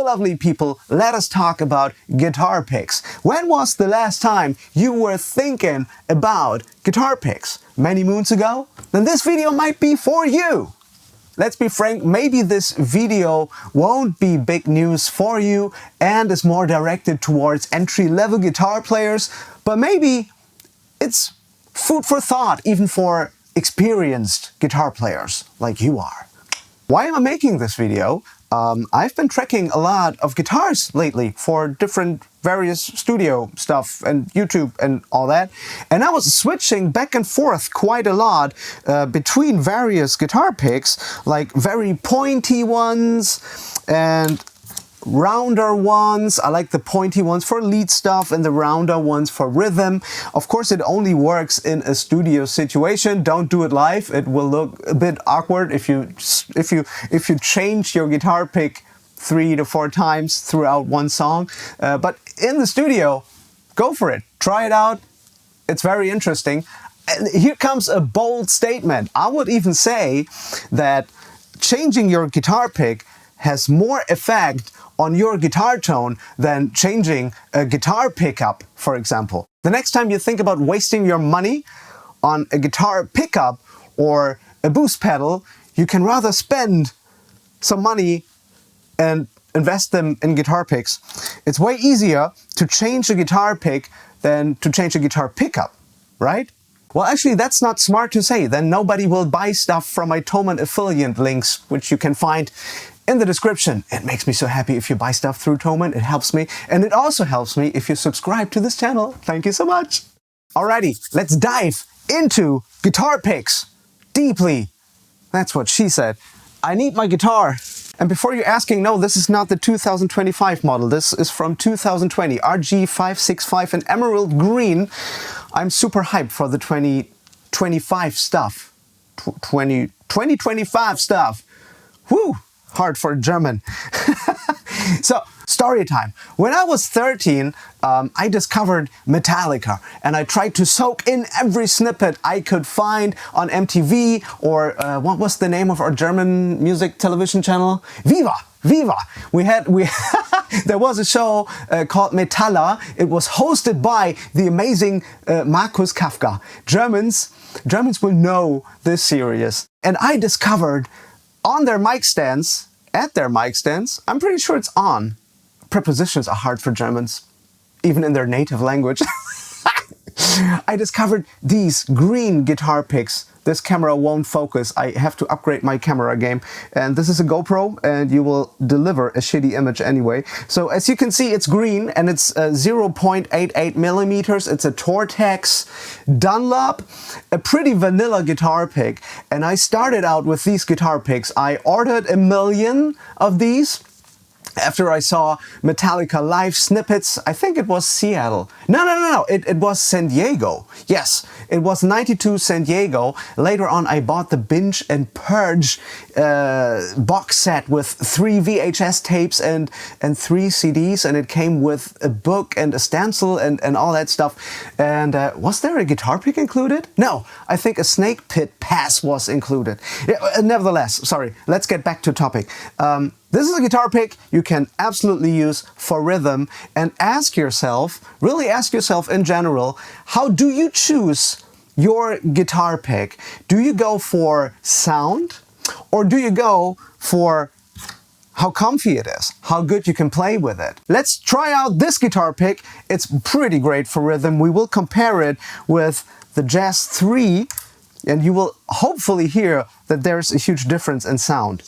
Hello lovely people, let us talk about guitar picks. When was the last time you were thinking about guitar picks? Many moons ago? Then this video might be for you. Let's be frank, maybe this video won't be big news for you and is more directed towards entry-level guitar players, but maybe it's food for thought even for experienced guitar players like you are. Why am I making this video? I've been tracking a lot of guitars lately for different various studio stuff and YouTube and all that. And I was switching back and forth quite a lot between various guitar picks, like very pointy ones and rounder ones. I like the pointy ones for lead stuff and the rounder ones for rhythm. Of course, it only works in a studio situation. Don't do it live. It will look a bit awkward if you change your guitar pick 3 to 4 times throughout one song. But in the studio, go for it. Try it out. It's very interesting. And here comes a bold statement. I would even say that changing your guitar pick has more effect on your guitar tone than changing a guitar pickup, for example. The next time you think about wasting your money on a guitar pickup or a boost pedal, you can rather spend some money and invest them in guitar picks. It's way easier to change a guitar pick than to change a guitar pickup, right? Well, actually, that's not smart to say. Then nobody will buy stuff from my Thomann affiliate links, which you can find in the description. It makes me so happy if you buy stuff through Thomann. It helps me. And it also helps me if you subscribe to this channel. Thank you so much. Alrighty, let's dive into guitar picks deeply. That's what she said. I need my guitar. And before you're asking, no, this is not the 2025 model. This is from 2020, RG565 in emerald green. I'm super hyped for the 2025 stuff. 2025 stuff. Whew, hard for German. So, story time. When I was 13, I discovered Metallica and I tried to soak in every snippet I could find on MTV or what was the name of our German music television channel? Viva! Viva! There was a show called Metalla. It was hosted by the amazing Markus Kafka. Germans will know this series. And I discovered on their mic stands, I'm pretty sure it's on. Prepositions are hard for Germans, even in their native language. I discovered these green guitar picks. This camera won't focus. I have to upgrade my camera game. And this is a GoPro and you will deliver a shitty image anyway. So as you can see, it's green and it's 0.88 millimeters. It's a Tortex Dunlop, a pretty vanilla guitar pick. And I started out with these guitar picks. I ordered 1 million of these after I saw Metallica live snippets. I think it was Seattle. No. It was San Diego. Yes, it was 92 San Diego. Later on, I bought the Binge and Purge box set with 3 VHS tapes and 3 CDs, and it came with a book and a stencil and all that stuff. And was there a guitar pick included? No, I think a snake pit pass was included. Nevertheless, sorry, let's get back to topic. This is a guitar pick you can absolutely use for rhythm, and really ask yourself in general, how do you choose your guitar pick? Do you go for sound or do you go for how comfy it is, how good you can play with it? Let's try out this guitar pick. It's pretty great for rhythm. We will compare it with the Jazz 3 and you will hopefully hear that there's a huge difference in sound.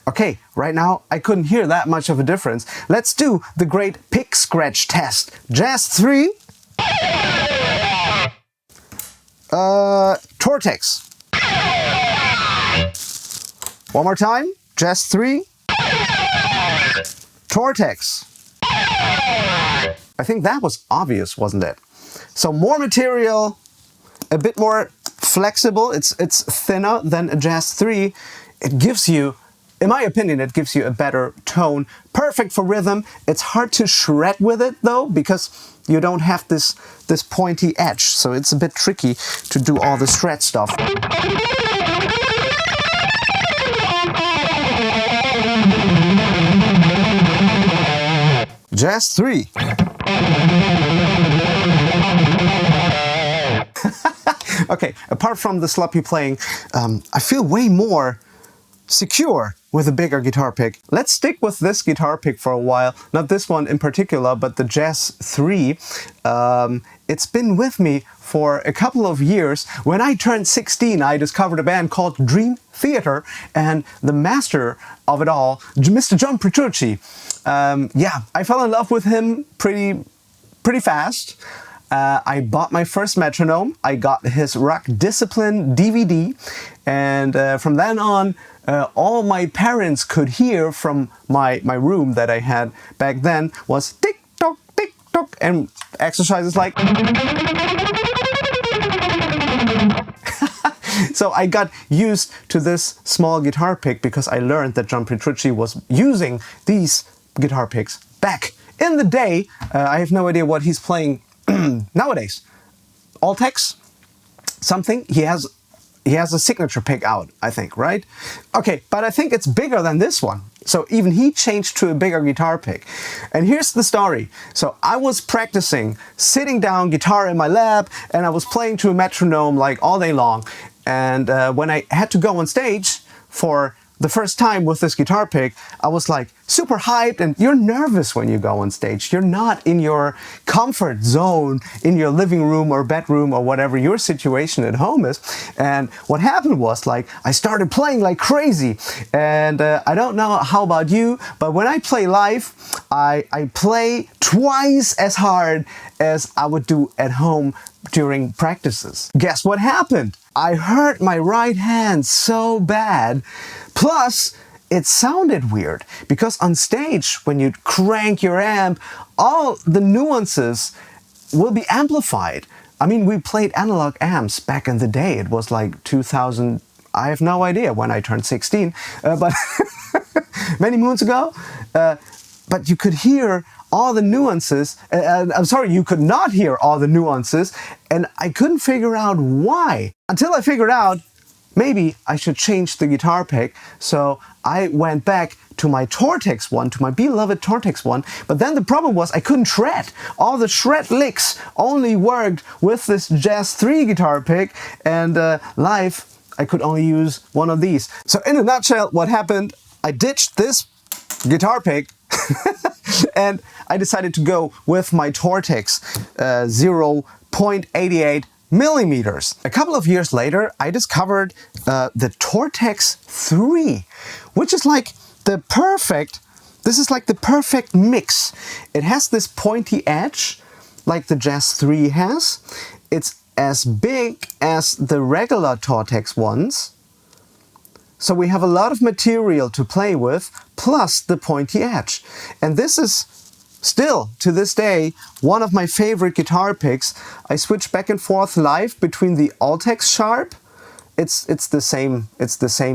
Okay, right now I couldn't hear that much of a difference. Let's do the great pick scratch test. Jazz 3. Tortex. One more time. Jazz 3. Tortex. I think that was obvious, wasn't it? So more material, a bit more flexible. It's thinner than a Jazz 3. It gives you, in my opinion, it gives you a better tone. Perfect for rhythm. It's hard to shred with it though, because you don't have this pointy edge. So it's a bit tricky to do all the shred stuff. Jazz 3. Okay, apart from the sloppy playing, I feel way more secure with a bigger guitar pick. Let's stick with this guitar pick for a while. Not this one in particular, but the Jazz 3. It's been with me for a couple of years. When I turned 16, I discovered a band called Dream Theater, and the master of it all, Mr. John Petrucci. Yeah, I fell in love with him pretty fast. I bought my first metronome. I got his Rock Discipline DVD, and from then on, all my parents could hear from my room that I had back then was tick tock, and exercises like. So I got used to this small guitar pick because I learned that John Petrucci was using these guitar picks back in the day. I have no idea what he's playing nowadays. Altex? Something? He has a signature pick out, I think, right? Okay, but I think it's bigger than this one. So even he changed to a bigger guitar pick. And here's the story. So I was practicing, sitting down, guitar in my lap, and I was playing to a metronome like all day long. And when I had to go on stage for the first time with this guitar pick, I was like super hyped, and you're nervous when you go on stage. You're not in your comfort zone in your living room or bedroom or whatever your situation at home is. And what happened was, like, I started playing like crazy. And I don't know how about you, but when I play live, I play twice as hard as I would do at home during practices. Guess what happened? I hurt my right hand so bad. Plus, it sounded weird because on stage, when you crank your amp, all the nuances will be amplified. I mean, we played analog amps back in the day. It was like 2000, I have no idea when I turned 16, but many moons ago. But you could hear all the nuances. I'm sorry, you could not hear all the nuances, and I couldn't figure out why. Until I figured out, maybe I should change the guitar pick. So I went back to my Tortex one, to my beloved Tortex one, but then the problem was I couldn't shred. All the shred licks only worked with this Jazz 3 guitar pick, and live I could only use one of these. So in a nutshell, what happened, I ditched this guitar pick and I decided to go with my Tortex 0.88 millimeters. A couple of years later, I discovered the Tortex 3, which is like the perfect, this is like the perfect mix. It has this pointy edge, like the Jazz 3 has. It's as big as the regular Tortex ones. So we have a lot of material to play with, plus the pointy edge. And this is still, to this day, one of my favorite guitar picks. I switch back and forth live between the Altex Sharp. It's the same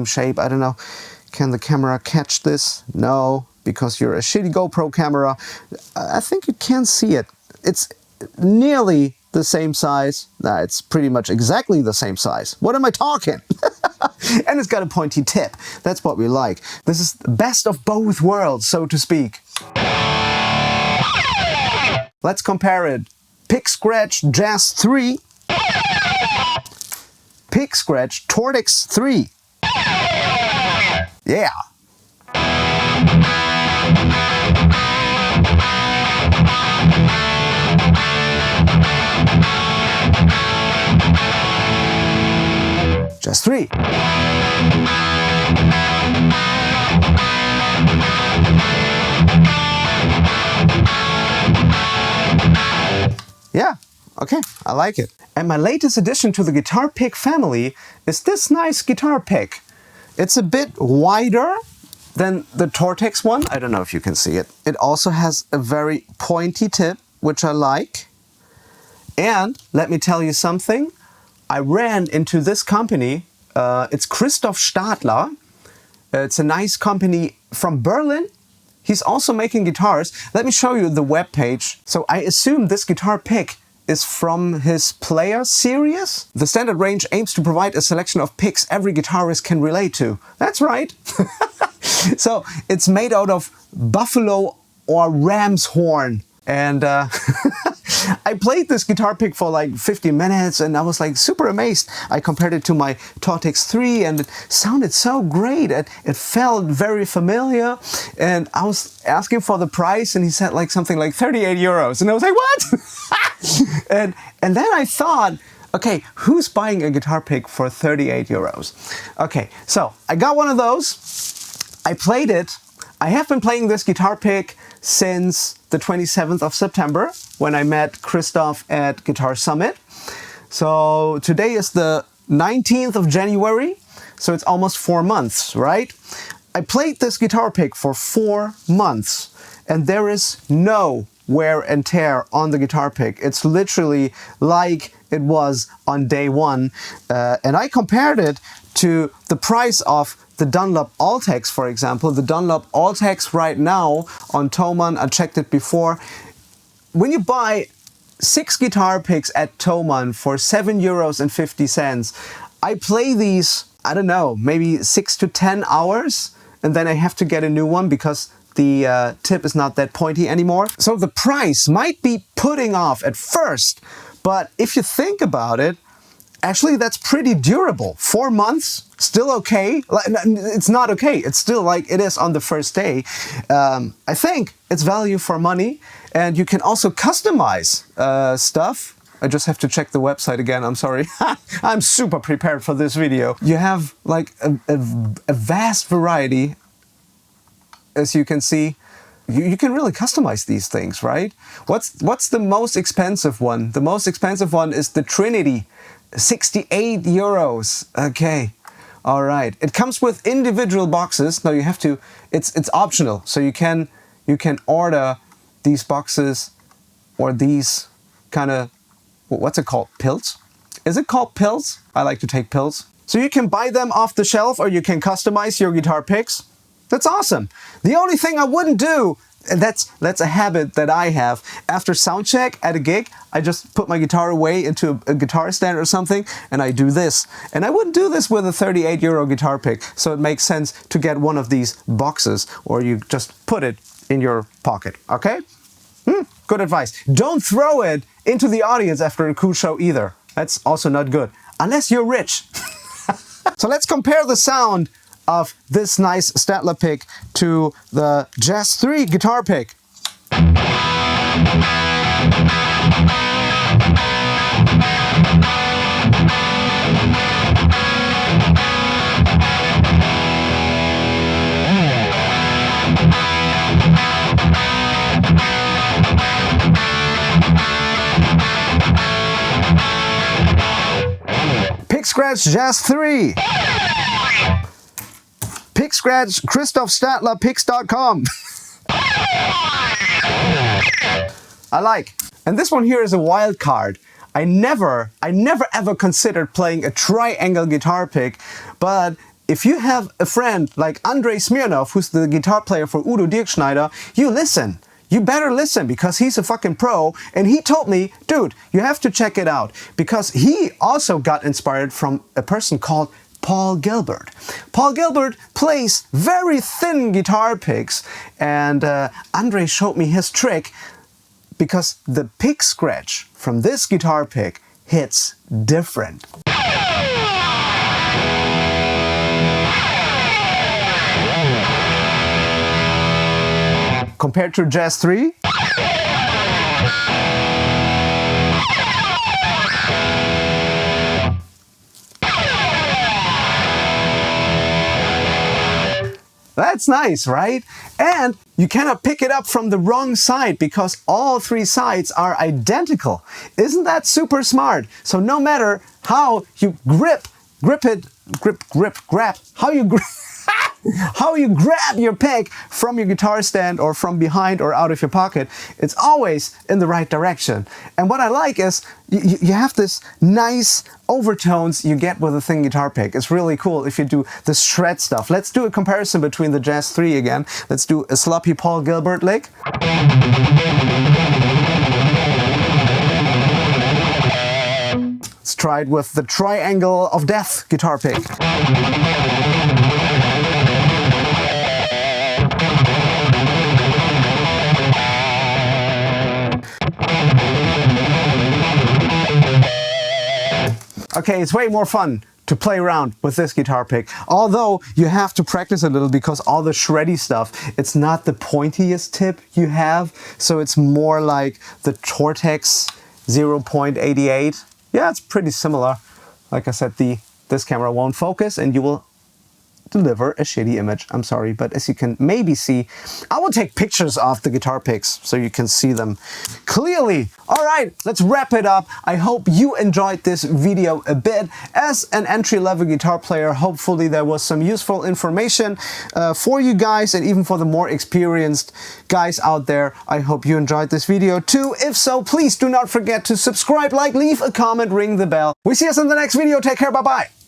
shape. I don't know. Can the camera catch this? No, because you're a shitty GoPro camera. I think you can see it. It's nearly the same size. Nah, it's pretty much exactly the same size. What am I talking? And it's got a pointy tip. That's what we like. This is the best of both worlds, so to speak. Let's compare it. Pick Scratch Jazz 3. Pick Scratch Tortex 3. Yeah. Jazz 3. Yeah, okay, I like it. And my latest addition to the guitar pick family is this nice guitar pick. It's a bit wider than the Tortex one. I don't know if you can see it. It also has a very pointy tip, which I like. And let me tell you something. I ran into this company. It's Christoph Stadler. It's a nice company from Berlin. He's also making guitars. Let me show you the web page. So I assume this guitar pick is from his Player series. The standard range aims to provide a selection of picks every guitarist can relate to. That's right. So it's made out of buffalo or ram's horn. And I played this guitar pick for like 50 minutes and I was like super amazed. I compared it to my Tortex 3 and it sounded so great. It felt very familiar, and I was asking for the price and he said like something like 38 euros. And I was like, what? and then I thought, okay, who's buying a guitar pick for 38 euros? Okay, so I got one of those. I played it. I have been playing this guitar pick since the 27th of September when I met Christoph at Guitar Summit. So today is the 19th of January, so it's almost 4 months, right? I played this guitar pick for 4 months and there is no wear and tear on the guitar pick. It's literally like it was on day one. And I compared it to the price of the Dunlop Altex, for example. The Dunlop Altex right now on Thomann, I checked it before. When you buy 6 guitar picks at Thomann for 7 euros and 50 cents, I play these, I don't know, maybe 6 to 10 hours, and then I have to get a new one because the tip is not that pointy anymore. So the price might be putting off at first, but if you think about it, actually that's pretty durable. 4 months, still okay. It's not okay, it's still like it is on the first day. I think it's value for money, and you can also customize stuff. I just have to check the website again, I'm sorry. I'm super prepared for this video. You have like a vast variety. As you can see, you can really customize these things, right? What's the most expensive one? The most expensive one is the Trinity, 68 euros. Okay, all right. It comes with individual boxes. No, you have to. It's optional, so you can order these boxes or these kind of, what's it called? Pills? Is it called pills? I like to take pills. So you can buy them off the shelf or you can customize your guitar picks. That's awesome. The only thing I wouldn't do, and that's a habit that I have, after sound check at a gig, I just put my guitar away into a guitar stand or something and I do this. And I wouldn't do this with a 38 euro guitar pick. So it makes sense to get one of these boxes, or you just put it in your pocket, okay? Good advice. Don't throw it into the audience after a cool show either. That's also not good, unless you're rich. So let's compare the sound of this nice Stadler pick to the Jazz 3 guitar pick. Pick Scratch Jazz 3. Pick Scratch Christoph Stadler Picks.com. I like. And this one here is a wild card. I never ever considered playing a triangle guitar pick, but if you have a friend like Andrei Smirnov, who's the guitar player for Udo Dirkschneider, you listen. You better listen, because he's a fucking pro, and he told me, dude, you have to check it out, because he also got inspired from a person called Paul Gilbert. Paul Gilbert plays very thin guitar picks, and Andre showed me his trick, because the pick scratch from this guitar pick hits different. Compared to Jazz 3? That's nice, right? And you cannot pick it up from the wrong side because all 3 sides are identical. Isn't that super smart? So no matter how you grab, how you grip, how you grab your pick from your guitar stand or from behind or out of your pocket, it's always in the right direction. And what I like is you have this nice overtones you get with a thin guitar pick. It's really cool if you do the shred stuff. Let's do a comparison between the Jazz 3 again. Let's do a sloppy Paul Gilbert lick. Let's try it with the Triangle of Death guitar pick. Okay, it's way more fun to play around with this guitar pick. Although you have to practice a little because all the shreddy stuff, it's not the pointiest tip you have. So it's more like the Tortex 0.88. Yeah, it's pretty similar. Like I said, this camera won't focus and you will deliver a shitty image. I'm sorry, but as you can maybe see, I will take pictures of the guitar picks so you can see them clearly. All right, let's wrap it up. I hope you enjoyed this video a bit. As an entry-level guitar player, hopefully there was some useful information for you guys and even for the more experienced guys out there. I hope you enjoyed this video too. If so, please do not forget to subscribe, like, leave a comment, ring the bell. We see us in the next video. Take care. Bye-bye.